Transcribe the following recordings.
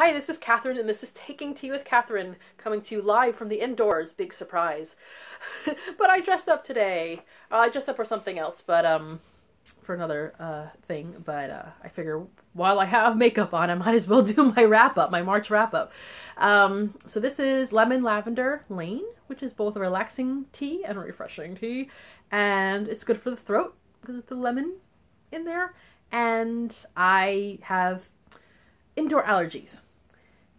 Hi, this is Catherine, and this is Taking Tea with Catherine, coming to you live from the indoors. Big surprise. But I dressed up today. I dressed up for something else, but, for another, thing. But, I figure while I have makeup on, I might as well do my wrap-up, my March wrap-up. So this is Lemon Lavender Lane, which is both a relaxing tea and a refreshing tea. And it's good for the throat, because it's the lemon in there. And I have indoor allergies.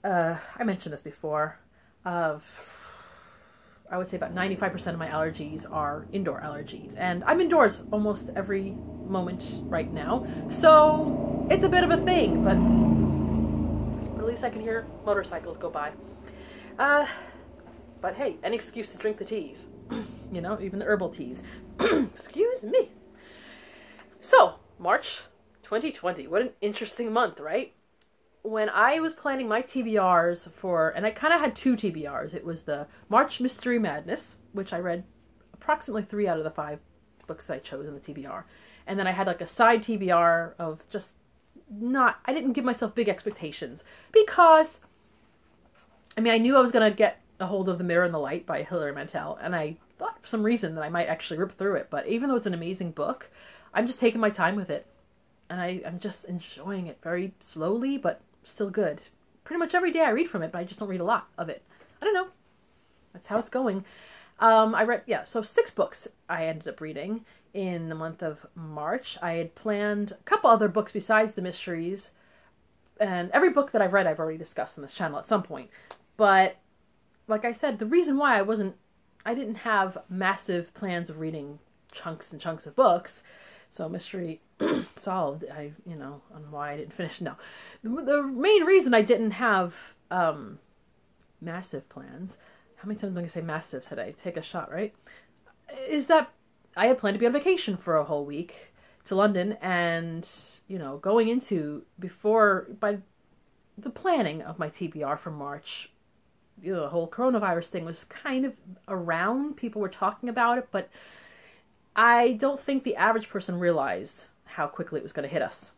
I mentioned this before. I would say about 95% of my allergies are indoor allergies. And I'm indoors almost every moment right now. So it's a bit of a thing, but at least I can hear motorcycles go by. But hey, any excuse to drink the teas. You know, even the herbal teas. Excuse me. So, March 2020. What an interesting month, right? When I was planning my TBRs for, and I kind of had two TBRs. It was the March Mystery Madness, which I read approximately 3 out of the 5 books that I chose in the TBR. And then I had like a side TBR of just I didn't give myself big expectations because, I mean, I knew I was going to get a hold of The Mirror and the Light by Hilary Mantel, and I thought for some reason that I might actually rip through it. But even though it's an amazing book, I'm just taking my time with it. And I'm just enjoying it very slowly, but still good. Pretty much every day I read from it, but I just don't read a lot of it. I don't know. That's how it's going. I read, so 6 books I ended up reading in the month of March. I had planned a couple other books besides the mysteries. And every book that I've read, I've already discussed on this channel at some point. But like I said, the reason why I didn't have massive plans of reading chunks and chunks of books. So mystery solved, on why I didn't finish. No, the main reason I didn't have massive plans, how many times am I going to say massive today? Take a shot, right? Is that I had planned to be on vacation for a whole week to London, and, going into, by the planning of my TBR for March, the whole coronavirus thing was kind of around. People were talking about it, but I don't think the average person realized how quickly it was going to hit us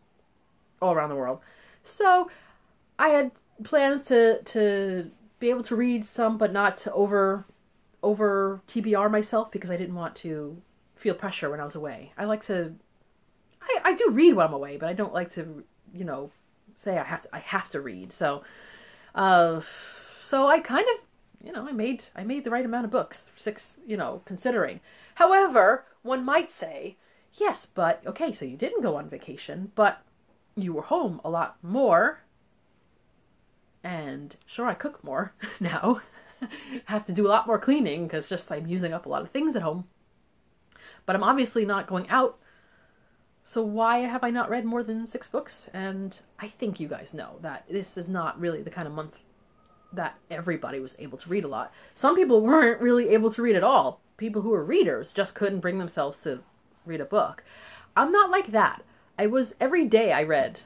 all around the world. So I had plans to be able to read some, but not to over TBR myself, because I didn't want to feel pressure when I was away. I like to, I do read when I'm away, but I don't like to, say I have to read. So I kind of, I made the right amount of books, 6, considering. However, one might say, yes, but, okay, so you didn't go on vacation, but you were home a lot more, and sure, I cook more now. Have to do a lot more cleaning, because I'm using up a lot of things at home. But I'm obviously not going out, so why have I not read more than 6 books? And I think you guys know that this is not really the kind of month that everybody was able to read a lot. Some people weren't really able to read at all. People who were readers just couldn't bring themselves to read a book. I'm not like that. Every day I read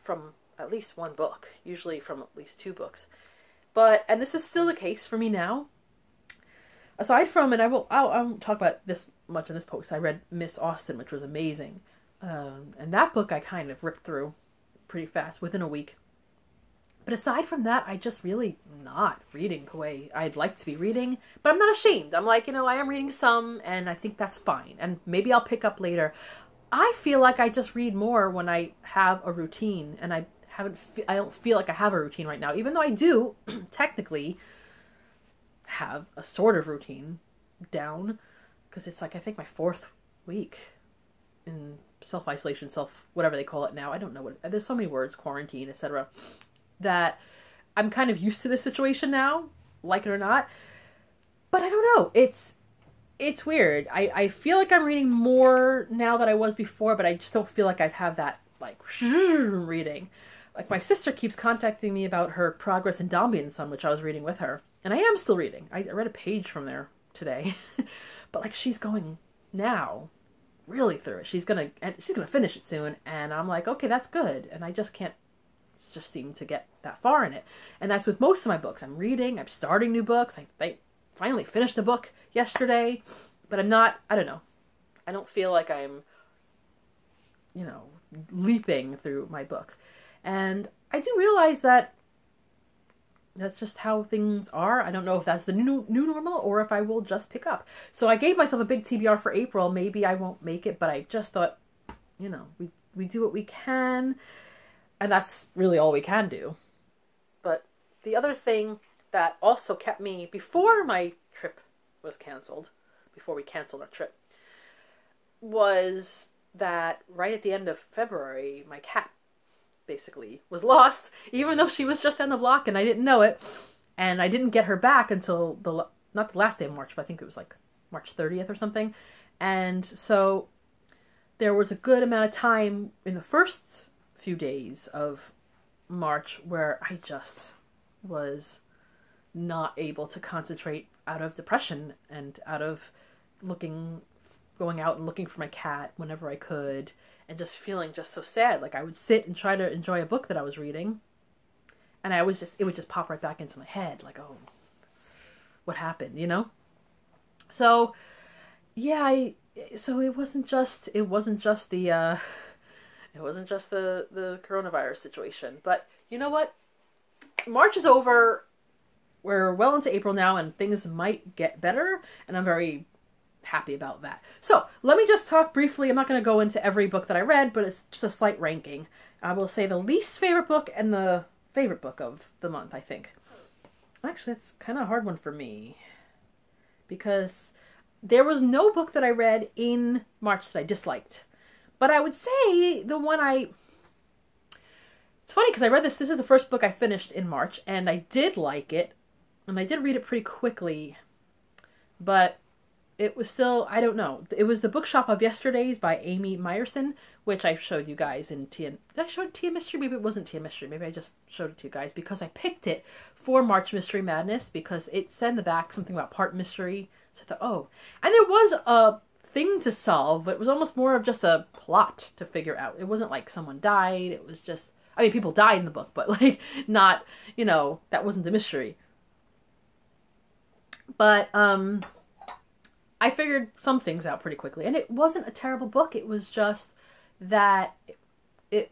from at least 1 book, usually from at least 2 books. And this is still the case for me now. Aside from, and I won't talk about this much in this post, I read Miss Austen, which was amazing. And that book I kind of ripped through pretty fast, within a week. But aside from that, I just really not reading the way I'd like to be reading. But I'm not ashamed. I'm like, I am reading some, and I think that's fine. And maybe I'll pick up later. I feel like I just read more when I have a routine, and I don't feel like I have a routine right now. Even though I do, technically, have a sort of routine down. Because it's like, I think my 4th week in self-isolation, whatever they call it now. I don't know there's so many words, quarantine, etc., that I'm kind of used to this situation now, like it or not. But I don't know. It's weird. I feel like I'm reading more now than I was before, but I just don't feel like I have that, like, reading. Like, my sister keeps contacting me about her progress in Dombey and Son, which I was reading with her. And I am still reading. I read a page from there today. But, like, she's going now really through it. She's gonna finish it soon. And I'm like, okay, that's good. And I just can't seem to get that far in it. And that's with most of my books. I'm reading, I'm starting new books. I finally finished a book yesterday, but I don't know. I don't feel like I'm, leaping through my books. And I do realize that that's just how things are. I don't know if that's the new normal or if I will just pick up. So I gave myself a big TBR for April. Maybe I won't make it, but I just thought, you know, we do what we can, and that's really all we can do. But the other thing that also kept me, before my trip was canceled, before we canceled our trip, was that right at the end of February, my cat basically was lost, even though she was just on the block and I didn't know it. And I didn't get her back until not the last day of March, but I think it was like March 30th or something. And so there was a good amount of time in the first few days of March where I just was not able to concentrate out of depression and out of going out and looking for my cat whenever I could, and just feeling just so sad. Like I would sit and try to enjoy a book that I was reading, and it would just pop right back into my head, like, oh, what happened, you know? So yeah, so it wasn't just the coronavirus situation. But you know what? March is over. We're well into April now, and things might get better, and I'm very happy about that. So let me just talk briefly. I'm not going to go into every book that I read, but it's just a slight ranking. I will say the least favorite book and the favorite book of the month, I think. Actually, it's kind of a hard one for me, because there was no book that I read in March that I disliked. But I would say the one it's funny because I read this is the first book I finished in March, and I did like it, and I did read it pretty quickly, but it was still, I don't know. It was The Bookshop of Yesterdays by Amy Meyerson, which I showed you guys in did I show Tia Mystery? Maybe it wasn't Tia Mystery. Maybe I just showed it to you guys because I picked it for March Mystery Madness because it said in the back something about part mystery. So I thought, oh. And there was a thing to solve, but it was almost more of just a plot to figure out. It wasn't like someone died. It was just, I mean, people died in the book, but like not, you know, that wasn't the mystery. But, I figured some things out pretty quickly, and it wasn't a terrible book. It was just that it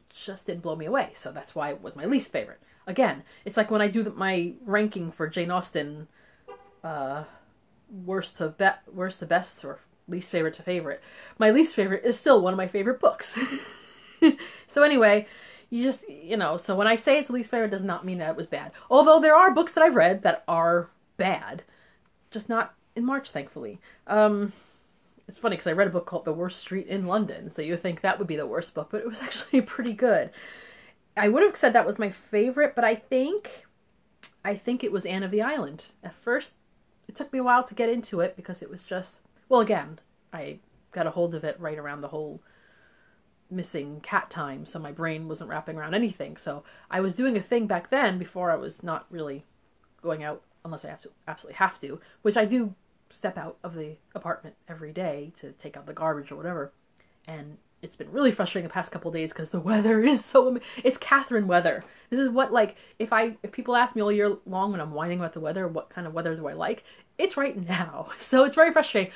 just didn't blow me away. So that's why it was my least favorite. Again, it's like when I do my ranking for Jane Austen, worst to best or least favorite to favorite. My least favorite is still one of my favorite books. So anyway, so when I say it's the least favorite, it does not mean that it was bad. Although there are books that I've read that are bad, just not in March, thankfully. It's funny because I read a book called The Worst Street in London, so you would think that would be the worst book, but it was actually pretty good. I would have said that was my favorite, but I think it was Anne of the Island. At first, it took me a while to get into it because it was just, well, again, I got a hold of it right around the whole missing cat time, so my brain wasn't wrapping around anything. So I was doing a thing back then before I was not really going out unless I absolutely have to, which I do step out of the apartment every day to take out the garbage or whatever. And it's been really frustrating the past couple of days because the weather is it's Catherine weather. This is what, like, if people ask me all year long when I'm whining about the weather, what kind of weather do I like? It's right now. So it's very frustrating.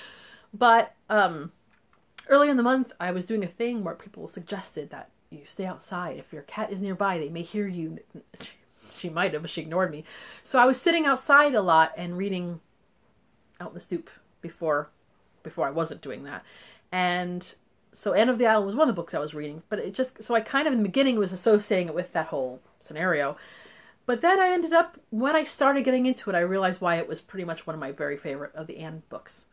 But earlier in the month, I was doing a thing where people suggested that you stay outside. If your cat is nearby, they may hear you. She might have, but she ignored me. So I was sitting outside a lot and reading out in the stoop before I wasn't doing that. And so Anne of the Island was one of the books I was reading, but so I kind of in the beginning was associating it with that whole scenario. But then I ended up, when I started getting into it, I realized why it was pretty much one of my very favorite of the Anne books.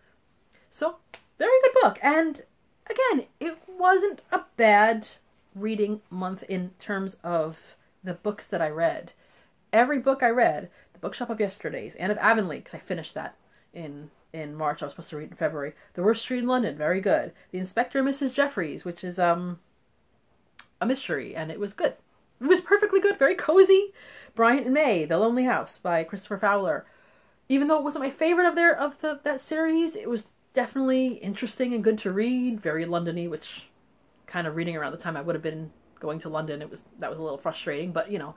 So, very good book. And again, it wasn't a bad reading month in terms of the books that I read. Every book I read, The Bookshop of Yesterdays, Anne of Avonlea, because I finished that in March. I was supposed to read in February. The Worst Street in London, very good. The Inspector and Mrs. Jeffries, which is a mystery, and it was good. It was perfectly good, very cozy. Bryant and May, The Lonely House by Christopher Fowler. Even though it wasn't my favorite of that series, it was definitely interesting and good to read. Very London-y, which kind of reading around the time I would have been going to London, that was a little frustrating, but you know,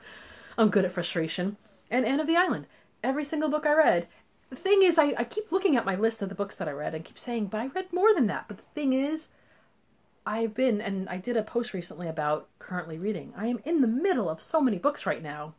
I'm good at frustration. And Anne of the Island. Every single book I read. The thing is, I keep looking at my list of the books that I read and keep saying, but I read more than that. But the thing is, and I did a post recently about currently reading. I am in the middle of so many books right now.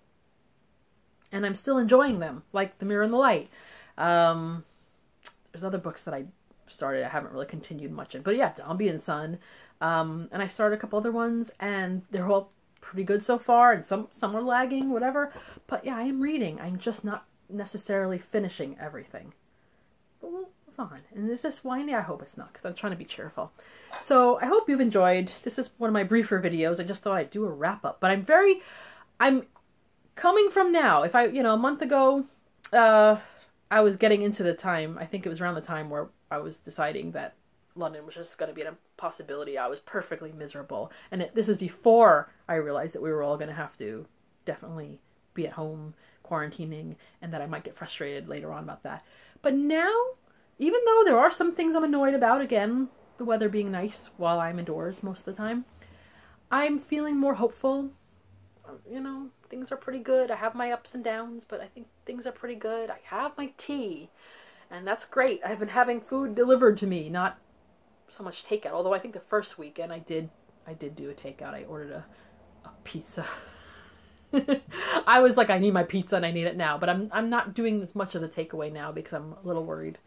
and I'm still enjoying them, like The Mirror and the Light. There's other books that I started I haven't really continued much in, but yeah, Dombey and Son, and I started a couple other ones, and they're all pretty good so far, and some are lagging, whatever. But yeah, I am reading. I'm just not necessarily finishing everything. But we'll move on. And is this whiny? I hope it's not, because I'm trying to be cheerful. So I hope you've enjoyed. This is one of my briefer videos. I just thought I'd do a wrap up, but I'm coming from now. If a month ago, I was getting into the time, I think it was around the time where I was deciding that London was just going to be a possibility. I was perfectly miserable. And this is before I realized that we were all going to have to definitely be at home quarantining, and that I might get frustrated later on about that. But now, even though there are some things I'm annoyed about, again, the weather being nice while I'm indoors most of the time, I'm feeling more hopeful. Things are pretty good. I have my ups and downs, but I think things are pretty good. I have my tea, and that's great. I've been having food delivered to me, not so much takeout. Although I think the first weekend I did do a takeout. I ordered a pizza. I was like, I need my pizza and I need it now. But I'm not doing as much of the takeaway now because I'm a little worried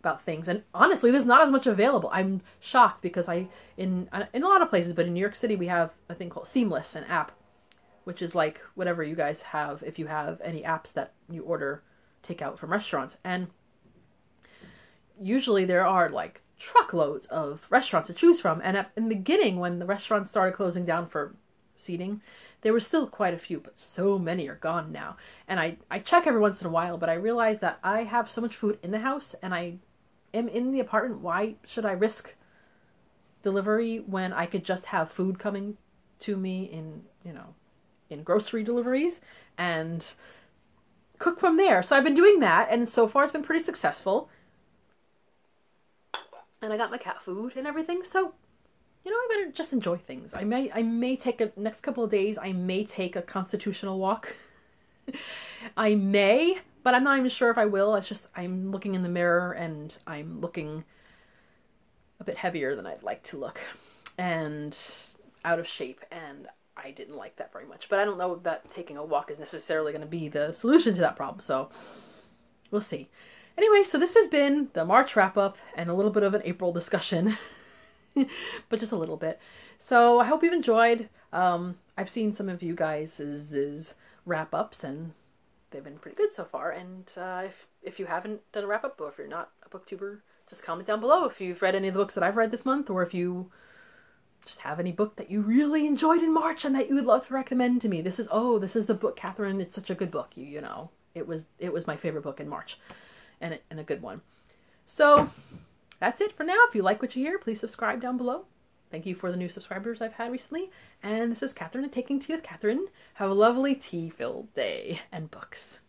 about things. And honestly, there's not as much available. I'm shocked because in a lot of places, but in New York City we have a thing called Seamless, an app, which is like whatever you guys have, if you have any apps that you order takeout from restaurants. And usually there are like truckloads of restaurants to choose from. And in the beginning, when the restaurants started closing down for seating, there were still quite a few, but so many are gone now. And I check every once in a while, but I realize that I have so much food in the house and I am in the apartment. Why should I risk delivery when I could just have food coming to me in grocery deliveries and cook from there? So I've been doing that, and so far it's been pretty successful. And I got my cat food and everything, so I better just enjoy things. I may take next couple of days, I may take a constitutional walk. I may, but I'm not even sure if I will. It's just I'm looking in the mirror and I'm looking a bit heavier than I'd like to look and out of shape, and I didn't like that very much. But I don't know that taking a walk is necessarily going to be the solution to that problem, so we'll see. Anyway, so this has been the March wrap-up and a little bit of an April discussion. But just a little bit. So I hope you've enjoyed. I've seen some of you guys' wrap-ups, and they've been pretty good so far. And if you haven't done a wrap-up, or if you're not a booktuber, just comment down below if you've read any of the books that I've read this month, or if you just have any book that you really enjoyed in March and that you would love to recommend to me. This is the book, Catherine. It's such a good book. It was my favorite book in March, and a good one. So that's it for now. If you like what you hear, please subscribe down below. Thank you for the new subscribers I've had recently. And this is Catherine at Taking Tea with Catherine. Have a lovely tea-filled day and books.